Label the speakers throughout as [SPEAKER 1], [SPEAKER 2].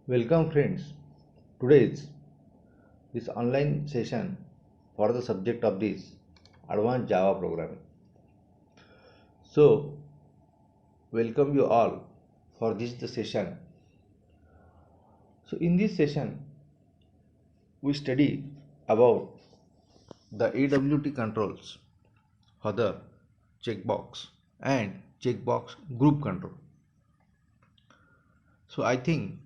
[SPEAKER 1] Welcome friends. Today's this online session for the subject of this advanced Java programming. So welcome you all for this the session. So in this session we study about the AWT controls for the checkbox and checkbox group control. So I think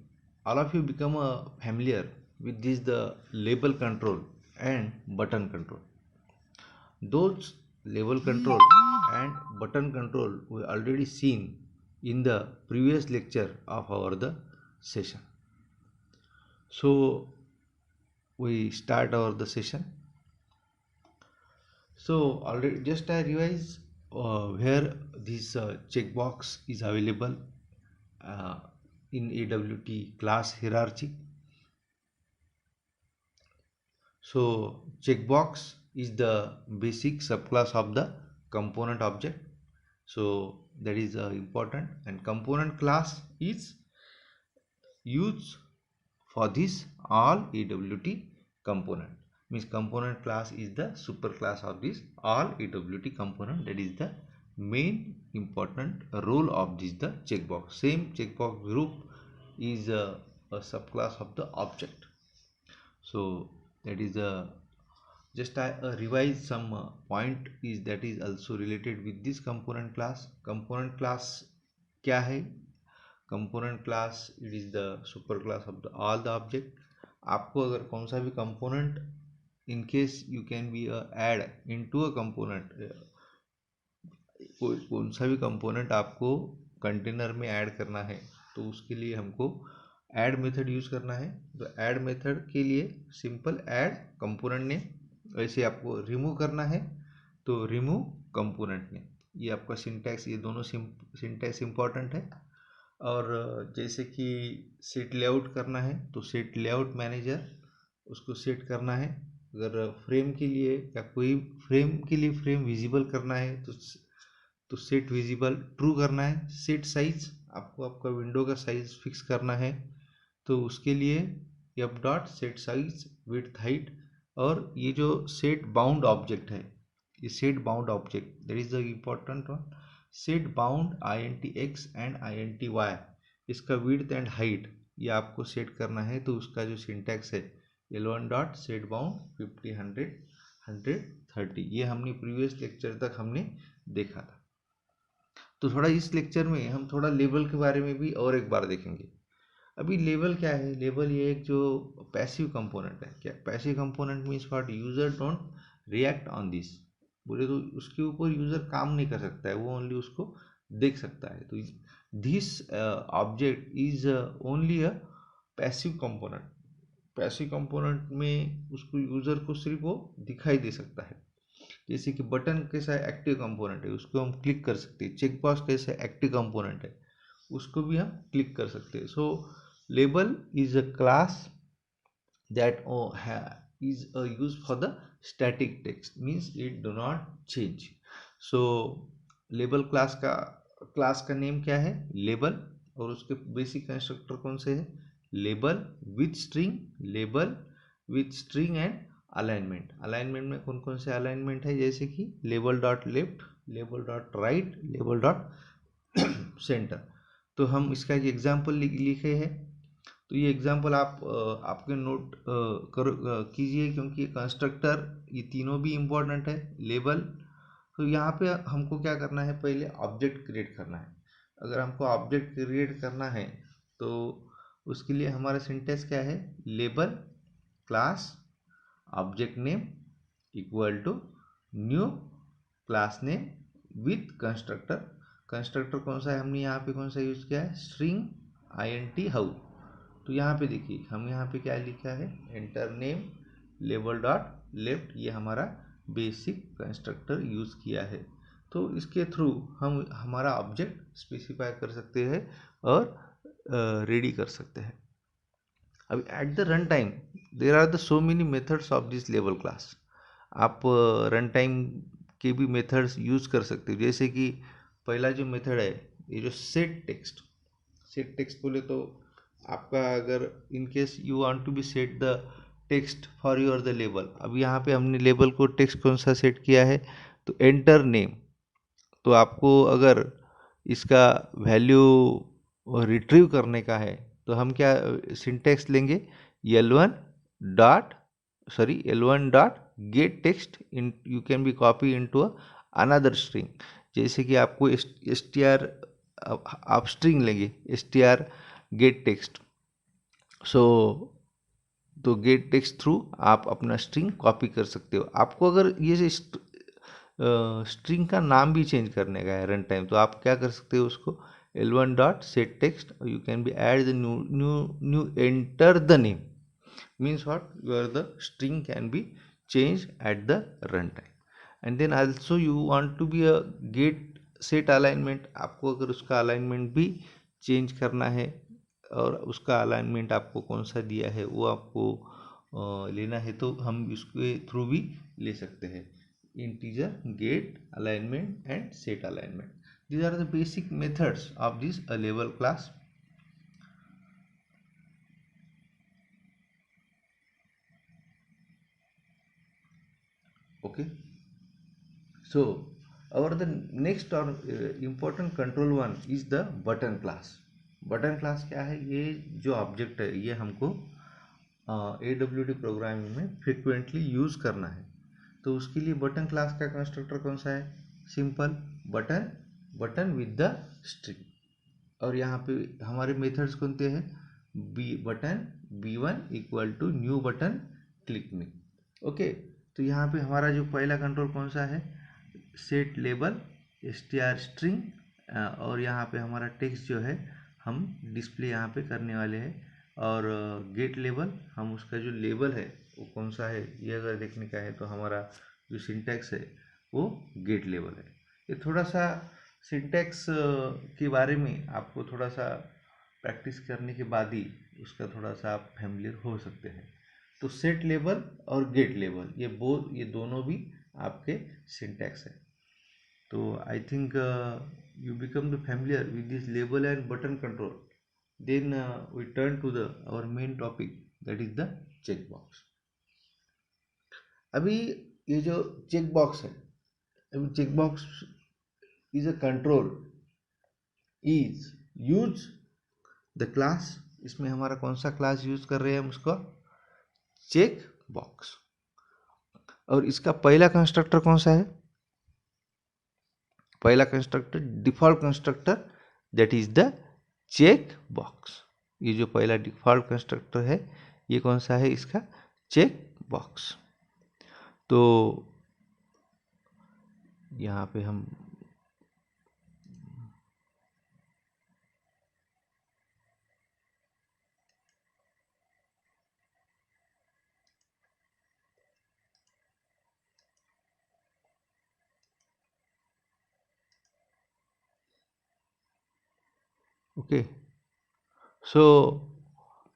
[SPEAKER 1] all of you become familiar with this the label control and button control. Those label control and button control we already seen in the previous lecture of our the session. So we start our the session. So already just I revise where this checkbox is available uh, in AWT class hierarchy. So checkbox is the basic subclass of the component object. So that is important, and component class is used for this all AWT component. Means component class is the superclass of this all AWT component. That is the main important role of this the checkbox. Same checkbox group is a subclass of the object. So that is a just I revise some point is that is also related with this component class. Component class क्या है? Component class it is the super class of the all the object. आपको अगर कौन सा भी component in case you can be add into a component, कौन सा भी component आपको कंटेनर में ऐड करना है तो उसके लिए हमको ऐड मेथड यूज करना है. तो ऐड मेथड के लिए सिंपल ऐड कंपोनेंट ने, वैसे आपको रिमूव करना है तो रिमूव कंपोनेंट ने. ये आपका सिंटैक्स, ये दोनों सिंटैक्स इंपॉर्टेंट है. और जैसे कि सेट लेआउट करना है तो सेट लेआउट मैनेजर उसको सेट करना है. अगर फ्रेम के लिए या कोई फ्रेम के लिए फ्रेम विजिबल करना है तो सेट विजिबल ट्रू करना है. सेट साइज, आपको आपका विंडो का साइज फिक्स करना है तो उसके लिए F dot set size width height. और ये जो सेट बाउंड ऑब्जेक्ट है, ये set bound object that is the important one. Set bound int x and int y, इसका विड्थ एंड हाइट ये आपको सेट करना है. तो उसका जो सिंटैक्स है l1 डॉट सेट बाउंड 50 100 130, ये हमने प्रीवियस लेक्चर तक हमने देखा था. तो थोड़ा इस लेक्चर में हम थोड़ा लेबल के बारे में भी और एक बार देखेंगे. अभी लेबल क्या है? लेबल ये एक जो पैसिव कंपोनेंट है. क्या passive component means what? User don't react on this. बोले तो उसके ऊपर यूजर काम नहीं कर सकता है, वो ओनली उसको देख सकता है. तो this object is only a passive component. Passive component में उसको यूजर को सिर्फ वो दिखाई दे सकता है. जैसे कि बटन कैसा एक्टिव कंपोनेंट है, उसको हम क्लिक कर सकते हैं. चेक बॉक्स कैसा एक्टिव कंपोनेंट है, उसको भी हम क्लिक कर सकते हैं. सो label is a class that is used for the static text, means it do not change. So label class का नेम क्या है? लेबल. और उसके बेसिक कंस्ट्रक्टर कौन से है? Label with string, label with string and alignment. Alignment में कौन कौन से अलाइनमेंट है? जैसे कि label dot left, label dot right, label dot centre. तो हम इसका एक एग्जाम्पल लिखे हैं. तो ये एग्जाम्पल आप आपके नोट करो कीजिए, क्योंकि कंस्ट्रक्टर ये तीनों भी इम्पोर्टेंट है. लेबल, तो यहाँ पे हमको क्या करना है? पहले ऑब्जेक्ट क्रिएट करना है. अगर हमको ऑब्जेक्ट क्रिएट करना है तो उसके लिए हमारा सिंटेक्स क्या है? Label class object name equal to new class name with constructor. Constructor कौन सा है? हमने यहाँ पे कौन सा यूज किया है? String int how. तो यहाँ पे देखिए हम यहाँ पे क्या लिखा है? Enter name label dot left, ये हमारा बेसिक कंस्ट्रक्टर यूज किया है. तो इसके थ्रू हम हमारा ऑब्जेक्ट स्पेसिफाई कर सकते हैं और रेडी कर सकते हैं. अब at the run time there are the so many methods of this label class. आप रन टाइम के भी मेथड्स यूज कर सकते हो. जैसे कि पहला जो मेथड है ये जो सेट टेक्स्ट. सेट टेक्स्ट बोले तो आपका अगर in case you want to be set the text for your the label, अब यहाँ पे हमने लेबल को टेक्स्ट कौन सा सेट किया है, तो एंटर नेम। तो आपको अगर इसका वैल्यू रिट्रीव करने का है तो हम क्या सिंटेक्स लेंगे, L1 dot L1 dot gate text in, you can B copy into another string. जैसे कि आपको str, आप स्ट्रिंग लेंगे str गेट टेक्स्ट, सो तो गेट टेक्स्ट थ्रू आप अपना स्ट्रिंग कॉपी कर सकते हो। आपको अगर ये स्ट्रिंग का नाम भी चेंज करने का है रन टाइम, तो आप क्या कर सकते हो उसको, L1 dot set text, you can be add the new new new enter the name, means what, your the string can be changed at the runtime. And then also you want to be a get set alignment, आपको अगर उसका alignment भी change करना है और उसका alignment आपको कौन सा दिया है वो आपको लेना है, तो हम इसके थ्रू भी ले सकते हैं, integer get alignment and set alignment. These are the basic methods of this label class. Okay, so our the next or important control one is the button class. Button class क्या है, ये जो object है ये हमको AWT programming में frequently use करना है। तो उसके लिए बटन क्लास का कंस्ट्रक्टर कौन सा है, simple button, button with the string. और यहाँ पे हमारे मेथड्स कौन से हैं, button B1 equal to new button click me. Okay, तो यहाँ पे हमारा जो पहला कंट्रोल कौन सा है, सेट लेबल str स्ट्रिंग, और यहाँ पे हमारा टेक्स्ट जो है हम डिस्प्ले यहाँ पे करने वाले हैं, और गेट लेबल हम उसका जो लेबल है वो कौन सा है ये अगर देखने का है तो हमारा जो सिंटैक्स है वो गेट लेबल है। ये थोड़ा सा सिंटैक्स के बारे में आपको थोड़ा सा प्रैक्टिस करने के बाद ही उसका थोड़ा सा आप फैमिलियर हो सकते हैं। तो सेट लेबल और गेट लेबल ये दोनों भी आपके सिंटैक्स है। तो I think you become the familiar with this label and button control. Then we turn to the our main topic, that is the checkbox. अभी ये जो checkbox है, अभी checkbox is a control is use the class, इसमें हमारा कौन सा class use कर रहे हैं हम उसको, चेक बॉक्स। और इसका पहला कंस्ट्रक्टर कौन सा है, पहला constructor default constructor, that is the check box. ये जो पहला डिफॉल्ट कंस्ट्रक्टर है ये कौन सा है, इसका चेक बॉक्स। तो यहाँ पे हम ओके, सो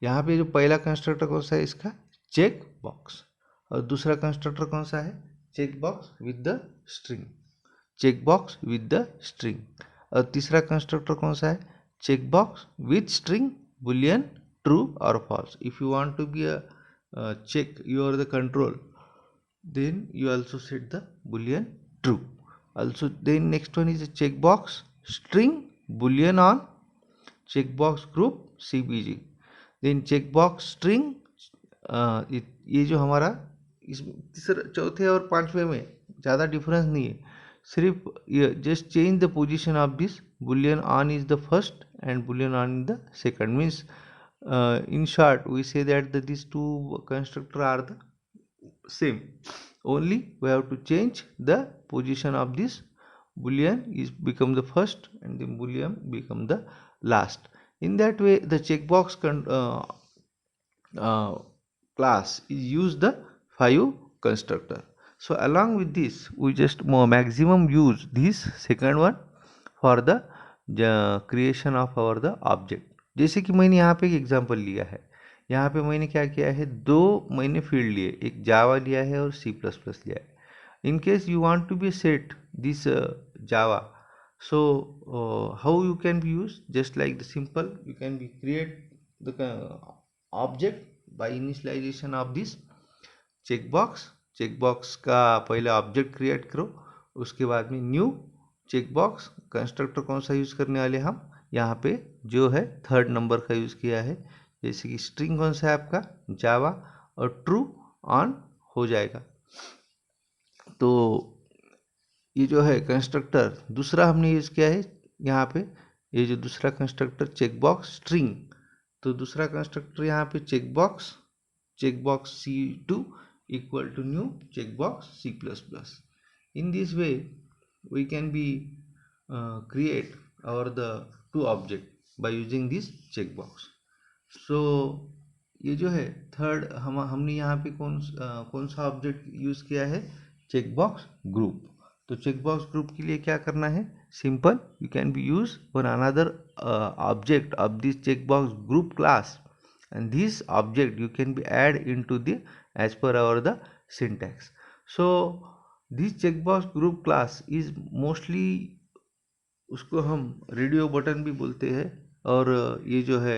[SPEAKER 1] यहाँ पे जो पहला कंस्ट्रक्टर कौन सा है, इसका चेक बॉक्स। और दूसरा कंस्ट्रक्टर कौन सा है, check box with the string, check box with the string. और तीसरा कंस्ट्रक्टर कौन सा है, check box with string boolean true और false. If you want to be a check you are the control, then you also set the boolean true also. Then next one is a checkbox string boolean on checkbox group cbg, then checkbox string ये जो हमारा इस तीसरे चौथे और पांचवे में ज़्यादा डिफरेंस नहीं है, सिर्फ ये just change the position of this, boolean on is the first and boolean on is the second, means in short we say that these two constructor are the same, only we have to change the position of this boolean is become the first and the boolean become the last. In that way the checkbox class is use the 5 constructor. So along with this we just maximum use this second one for the creation of our the object। जैसे कि मैंने यहाँ पे एक example लिया है, यहाँ पे मैंने क्या किया है, दो मैंने फील्ड लिए, एक जावा लिया है और C++ लिया है। In case you want to be set this Java, so how you can be used, just like the simple you can be create the object by initialization of this checkbox. Checkbox का पहले object create करो, उसके बाद में new checkbox. Constructor कौन सा use करने वाले हम यहाँ पे जो है थर्ड नंबर का यूज़ किया है। जैसे कि स्ट्रिंग कौन सा है आपका जावा, और ट्रू ऑन हो जाएगा। तो ये जो है कंस्ट्रक्टर दूसरा हमने यूज़ किया है यहाँ पे, ये जो दूसरा कंस्ट्रक्टर चेकबॉक्स स्ट्रिंग, तो दूसरा कंस्ट्रक्टर यहाँ पे checkbox C2 equal to new checkbox C++. In this way we can be create the two object by using this checkbox. So ये जो है थर्ड हमने यहाँ पे कौन सा ऑब्जेक्ट यूज किया है, चेकबॉक्स ग्रुप। तो चेकबॉक्स ग्रुप के लिए क्या करना है, simple, you can be use one another object of this checkbox group class, and this object you can be add into the as per our the syntax. So this checkbox group class is mostly उसको हम radio button भी बोलते हैं, और ये जो है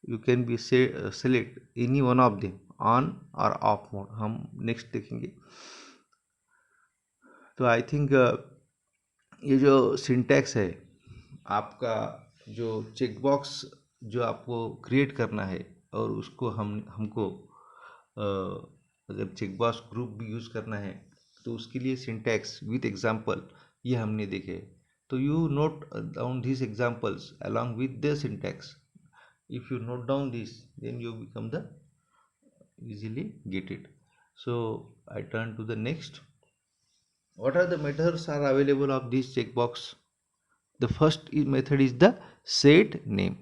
[SPEAKER 1] you can B select any one of them on और ऑफ मोड, हम नेक्स्ट देखेंगे। तो आई थिंक ये जो सिंटैक्स है आपका, जो चेकबॉक्स जो आपको क्रिएट करना है और उसको हमको अगर चेकबॉक्स ग्रुप भी यूज़ करना है तो उसके लिए सिंटैक्स विथ एग्जांपल ये हमने देखे। तो you note down this examples along with the syntax. If you note down this, then you become the easily get it. So I turn to the next. What are the methods are available of this checkbox? The first method is the set name.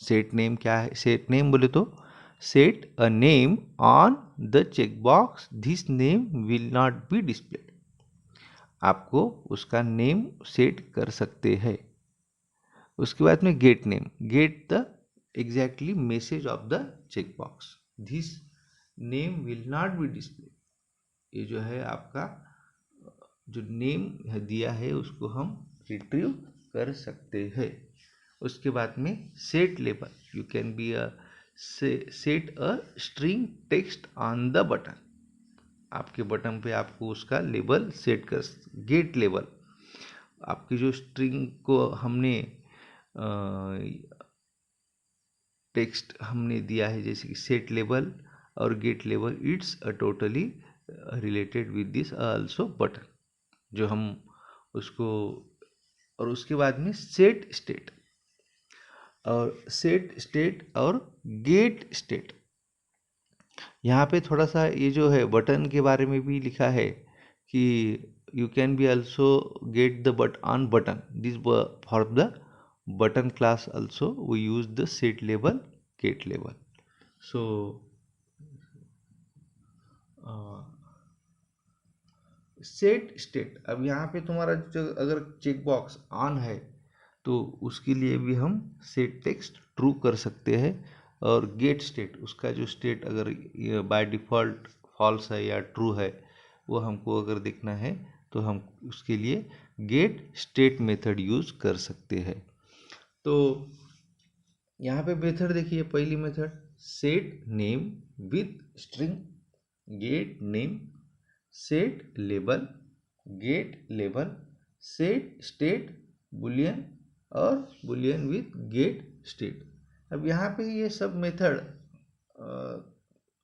[SPEAKER 1] Set name क्या है, set name बोले तो set a name on the checkbox, this name will not be displayed. आपको उसका name set कर सकते हैं। उसके बाद में gate name, get the exactly message of the checkbox, this name will not be display. ये जो है आपका जो नेम दिया है उसको हम रिट्रीव कर सकते हैं। उसके बाद में set label, you can B set a string text on the button, आपके बटन पे आपको उसका लेबल सेट कर। गेट लेबल, आपकी जो स्ट्रिंग को हमने टेक्स्ट हमने दिया है जैसे कि सेट लेबल और get label, it's a totally related with this also button, जो हम उसको। और उसके बाद में सेट स्टेट और गेट स्टेट। यहाँ पे थोड़ा सा ये जो है बटन के बारे में भी लिखा है कि you can be also get the on button, this for the button class also we use the set label get label. So set state, अब यहाँ पे तुम्हारा जो अगर चेकबॉक्स ऑन है तो उसके लिए भी हम सेट टेक्स्ट ट्रू कर सकते हैं, और गेट स्टेट उसका जो स्टेट अगर बाय डिफ़ॉल्ट फॉल्स है या ट्रू है वो हमको अगर देखना है तो हम उसके लिए गेट स्टेट मेथड यूज़ कर सकते हैं। तो यहाँ पे मेथड देखिए, पहली method set name with string, get name, set label, get label, set state boolean, और बुलियन विथ गेट स्टेट। अब यहाँ पे ये सब मेथड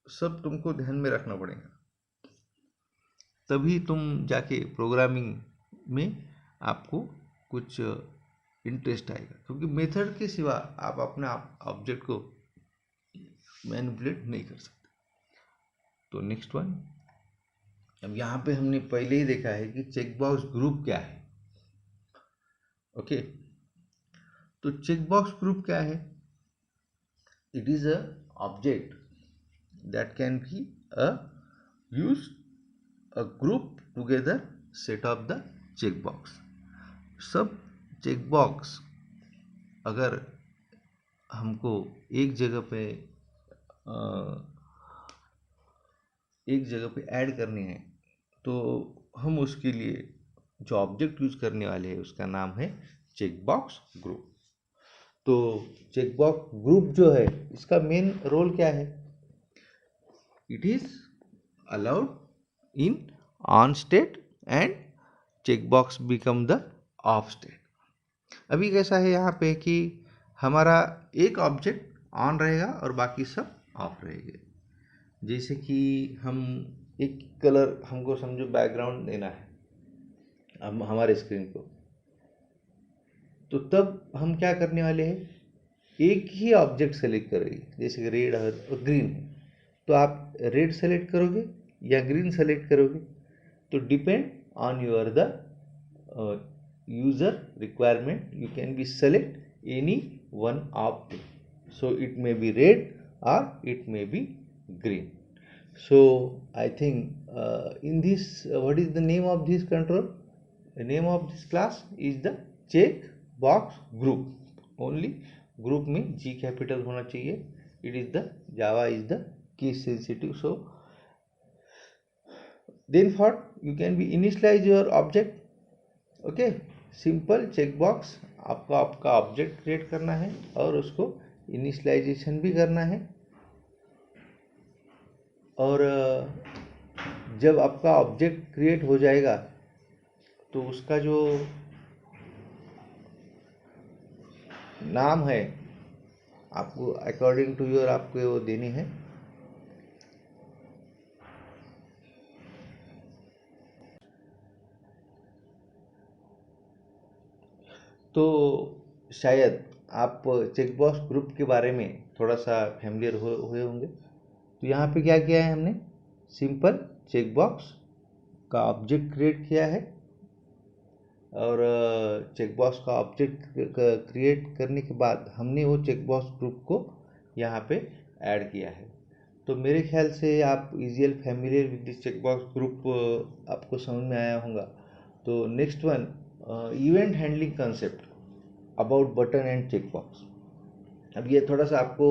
[SPEAKER 1] सब तुमको ध्यान में रखना पड़ेगा, तभी तुम जाके प्रोग्रामिंग में आपको कुछ इंटरेस्ट आएगा, क्योंकि मेथड के सिवा आप अपने ऑब्जेक्ट को मैनिपुलेट नहीं कर सकते। तो नेक्स्ट वन, अब यहाँ पे हमने पहले ही देखा है कि चेकबॉक्स ग्रुप क्या है। ओके, तो चेकबॉक्स ग्रुप क्या है? It is a object that can be use a group together set of the checkbox. सब चेकबॉक्स अगर हमको एक जगह पे ऐड करने हैं तो हम उसके लिए जो ऑब्जेक्ट यूज करने वाले हैं उसका नाम है चेकबॉक्स ग्रुप। तो चेकबॉक्स ग्रुप जो है इसका मेन रोल क्या है? It is allowed in on state and checkbox become the of state. अभी कैसा है यहाँ पे कि हमारा एक ऑब्जेक्ट ऑन रहेगा और बाकी सब ऑफ रहेंगे। जैसे कि हम एक कलर, हमको समझो बैकग्राउंड देना है हम हमारे स्क्रीन को, तो तब हम क्या करने वाले हैं, एक ही ऑब्जेक्ट सेलेक्ट करेंगे। जैसे रेड और ग्रीन है, तो आप रेड सेलेक्ट करोगे या ग्रीन सेलेक्ट करोगे, तो depend on your the user requirement, you can B select any one of them. So it may be red or it may be green. So I think in this, what is the name of this control? The name of this class is the checkbox group. Only group में G capital होना चाहिए. It is the Java is the case sensitive. So then for you can be initialize your object. Okay, simple checkbox आपको आपका object create करना है और उसको initialisation भी करना है। और जब आपका ऑब्जेक्ट क्रिएट हो जाएगा तो उसका जो नाम है आपको अकॉर्डिंग टू योर आपको वो देनी है। तो शायद आप चेकबॉक्स ग्रुप के बारे में थोड़ा सा फैमिलियर हुए होंगे। तो यहाँ पे क्या किया है हमने, सिंपल चेकबॉक्स का ऑब्जेक्ट क्रिएट किया है और चेकबॉक्स का ऑब्जेक्ट क्रिएट करने के बाद हमने वो चेकबॉक्स ग्रुप को यहाँ पे ऐड किया है। तो मेरे ख्याल से आप easily familiar with this checkbox group आपको समझ में आया होगा। तो next one, event handling concept about button and checkbox. अब ये थोड़ा सा आपको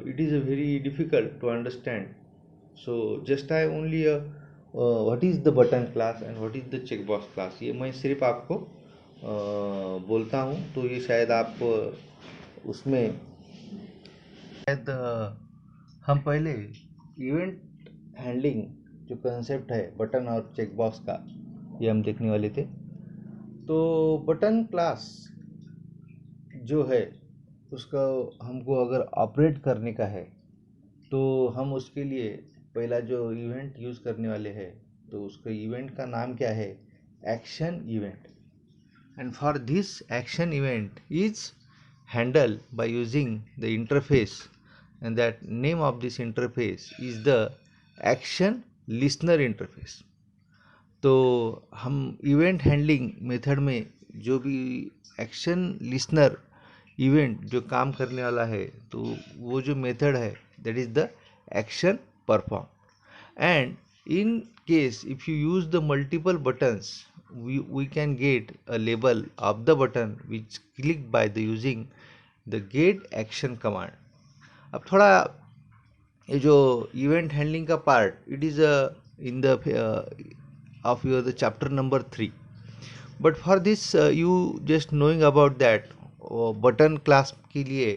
[SPEAKER 1] it is a very difficult to understand, so just I only what is the button class and what is the checkbox class, ये मैं सिर्फ आपको बोलता हूँ। तो ये शायद आप उसमें शायद हम पहले इवेंट हैंडलिंग जो कंसेप्ट है बटन और चेकबॉक्स का, ये हम देखने वाले थे। तो बटन क्लास जो है उसका हमको अगर ऑपरेट करने का है तो हम उसके लिए पहला जो इवेंट यूज़ करने वाले हैं, तो उसका इवेंट का नाम क्या है, action event. And for this action event is handle by using the interface, and that name of this interface is the action listener interface. तो हम इवेंट हैंडलिंग मेथड में जो भी एक्शन लिसनर इवेंट जो काम करने वाला है, तो वो जो मेथड है that is the action perform. And in case if you use the multiple buttons, we can get a label of the button which clicked by the using the get action command. अब थोड़ा ये जो event handling का part, it is in the of your the chapter number 3, but for this you just knowing about that button class के लिए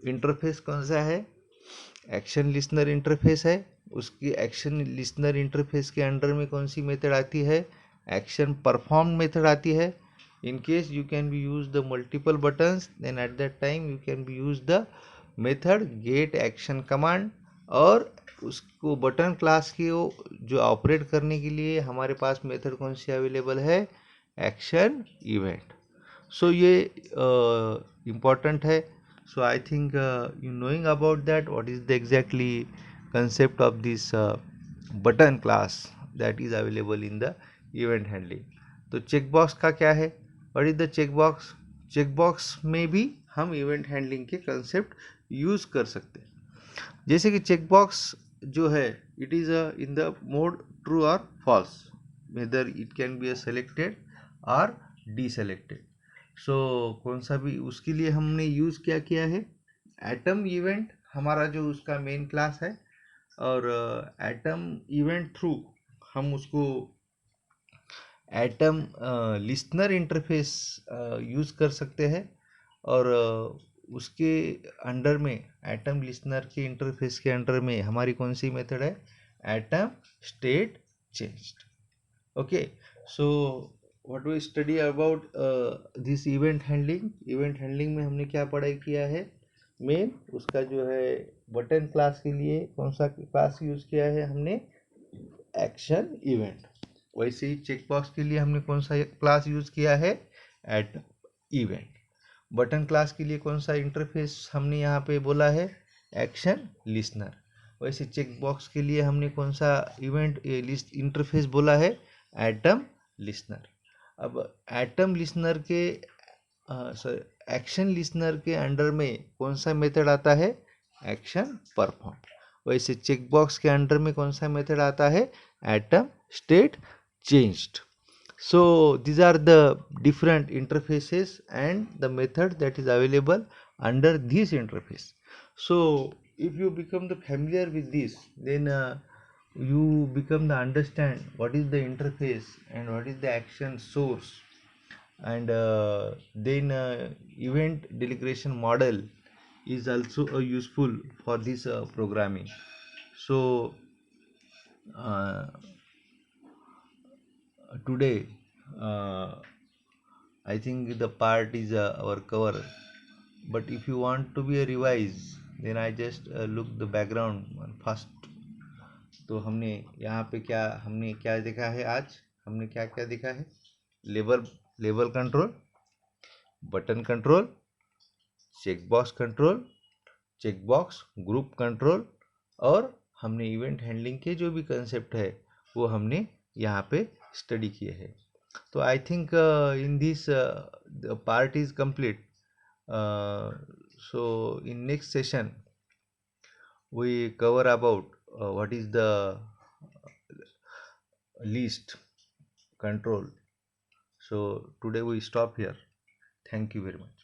[SPEAKER 1] interface कौन सा है, एक्शन लिसनर इंटरफेस है। उसकी एक्शन लिसनर इंटरफेस के अंडर में कौन सी मेथड आती है, एक्शन परफॉर्म मेथड आती है। In case you can be use the multiple buttons, then at that time you can be use the method get action command. और उसको बटन क्लास की जो ऑपरेट करने के लिए हमारे पास मेथड कौन सी अवेलेबल है, एक्शन इवेंट। सो ये इम्पॉर्टेंट है। So I think you knowing about that what is the exactly concept of this button class that is available in the event handling। तो चेकबॉक्स का क्या है, what is the checkbox. Checkbox में भी हम event handling के concept use कर सकते हैं। जैसे कि चेकबॉक्स जो है it is in the mode true और false, whether it can be selected और डीसेलेक्टेड। सो कौन सा भी उसके लिए हमने यूज क्या किया है, एटम इवेंट हमारा जो उसका मेन क्लास है, और एटम इवेंट थ्रू हम उसको एटम लिसनर इंटरफेस यूज़ कर सकते हैं। और उसके अंडर में एटम लिसनर के इंटरफेस के अंडर में हमारी कौन सी मेथड है, item state changed. Okay, so what we study about this event handling. Event handling में हमने क्या पढ़ाई किया है, मेन उसका जो है बटन क्लास के लिए कौन सा क्लास यूज किया है हमने, एक्शन इवेंट। वैसे ही चेक बॉक्स के लिए हमने कौन सा क्लास यूज किया है, एटम इवेंट। बटन क्लास के लिए कौन सा इंटरफेस हमने यहाँ पे बोला है, एक्शन लिसनर। वैसे चेक बॉक्स के लिए हमने कौन सा इवेंट लिस्ट इंटरफेस बोला है, एटम लिसनर। अब एटम लिसनर के एक्शन लिसनर के अंडर में कौन सा मेथड आता है, एक्शन परफॉर्म। वैसे चेक बॉक्स के अंडर में कौन सा मेथड आता है, item state changed. So these are the different interfaces and the method that is available under this interface. So if you become the familiar with this, then you become the understand what is the interface and what is the action source, and then event delegation model is also useful for this programming. So uh, today I think the part is our cover, but if you want to be a revise, then I just look the background first. तो हमने यहाँ पे क्या हमने क्या देखा है, आज हमने क्या क्या देखा है, label label control, button control, check box group control, और हमने इवेंट हैंडलिंग के जो भी कंसेप्ट है वो हमने यहाँ पे स्टडी किए हैं। तो I think in this part is complete. So in next session we cover about what is the list control. So today we stop here. Thank you very much.